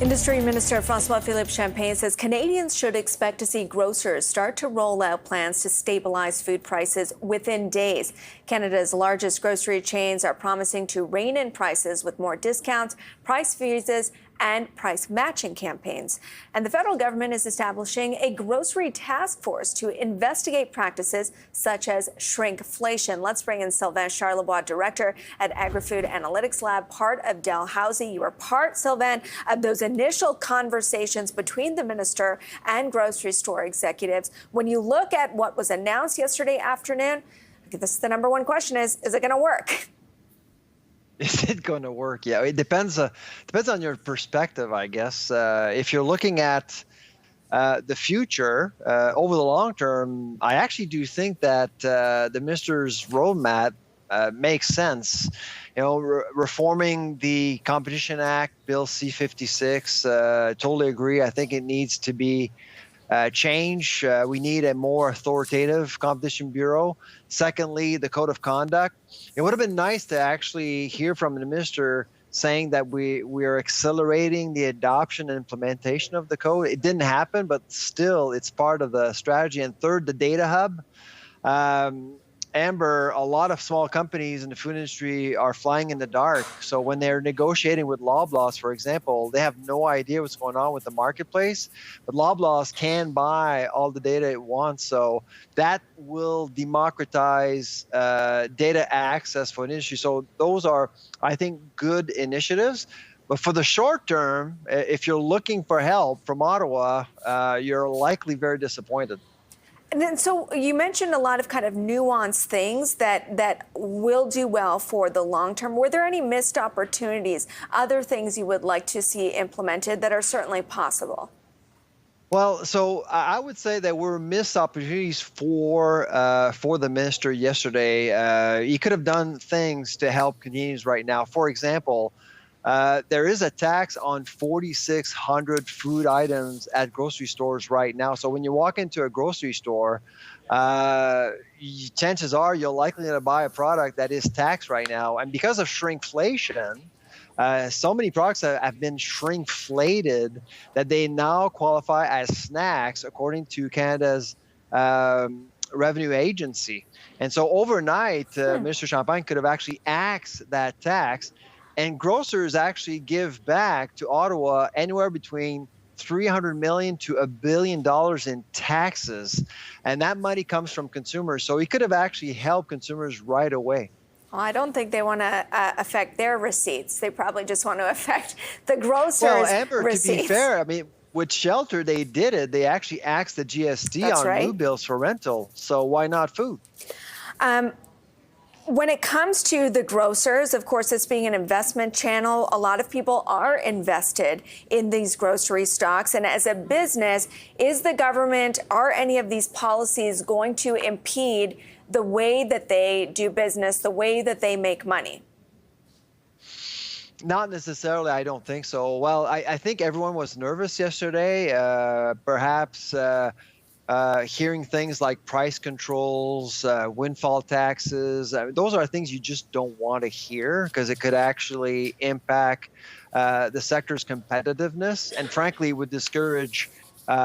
Industry Minister François-Philippe Champagne says Canadians should expect to see grocers start to roll out plans to stabilize food prices within days. Canada's largest grocery chains are promising to rein in prices with more discounts, price freezes, and price matching campaigns. And the federal government is establishing a grocery task force to investigate practices such as shrinkflation. Let's bring in Sylvain Charlebois, director at Agri-Food Analytics Lab, part of Dalhousie. You were part, Sylvain, of those initial conversations between the minister and grocery store executives. When you look at what was announced yesterday afternoon, this is the number one question is it going to work? Is it going to work? Yeah, it depends on your perspective, I guess. If you're looking at the future over the long term, I actually do think that the minister's roadmap makes sense. You know, reforming the Competition Act, Bill C-56, totally agree. I think it needs to be change. We need a more authoritative competition bureau. Secondly, the code of conduct. It would have been nice to actually hear from the minister saying that we are accelerating the adoption and implementation of the code. It didn't happen, but still it's part of the strategy. And third, the data hub. Amber, a lot of small companies in the food industry are flying in the dark. So when they're negotiating with Loblaws, for example, they have no idea what's going on with the marketplace. But Loblaws can buy all the data it wants. So that will democratize data access for an industry. So those are, I think, good initiatives. But for the short term, if you're looking for help from Ottawa, you're likely very disappointed. And then, so you mentioned a lot of kind of nuanced things that will do well for the long term. Were there any missed opportunities, other things you would like to see implemented that are certainly possible? Well, so I would say that were missed opportunities for the minister yesterday. He could have done things to help Canadians right now. For example, there is a tax on 4,600 food items at grocery stores right now. So when you walk into a grocery store, chances are you're likely going to buy a product that is taxed right now. And because of shrinkflation, so many products have been shrinkflated that they now qualify as snacks according to Canada's revenue agency. And so overnight, Mr. Champagne could have actually axed that tax. And grocers actually give back to Ottawa anywhere between $300 million to $1 billion in taxes. And that money comes from consumers. So he could have actually helped consumers right away. Well, I don't think they want to affect their receipts. They probably just want to affect the grocers' Well, Amber, receipts. to be fair, I mean, with shelter, they did it. They actually axed the GST That's on right. new bills for rental. So why not food? When it comes to the grocers, of course, it's being an investment channel. A lot of people are invested in these grocery stocks. And as a business, is the government, are any of these policies going to impede the way that they do business, the way that they make money? Not necessarily, I don't think so. Well, I think everyone was nervous yesterday, perhaps hearing things like price controls, windfall taxes. Those are things you just don't want to hear because it could actually impact the sector's competitiveness and frankly would discourage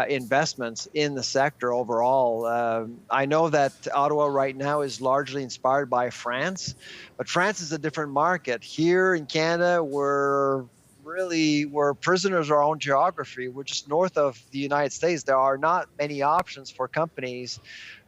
investments in the sector overall. I know that Ottawa right now is largely inspired by France, but France is a different market. Here in Canada, we're prisoners of our own geography. We're just north of the United States. There are not many options for companies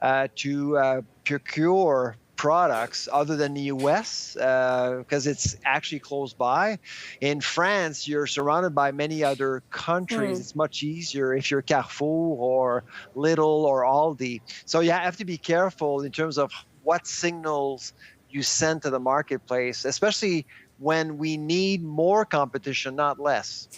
to procure products other than the U.S. Because it's actually close by. In France, you're surrounded by many other countries. It's much easier if you're Carrefour or Lidl or Aldi. So you have to be careful in terms of what signals you send to the marketplace, especially when we need more competition, not less.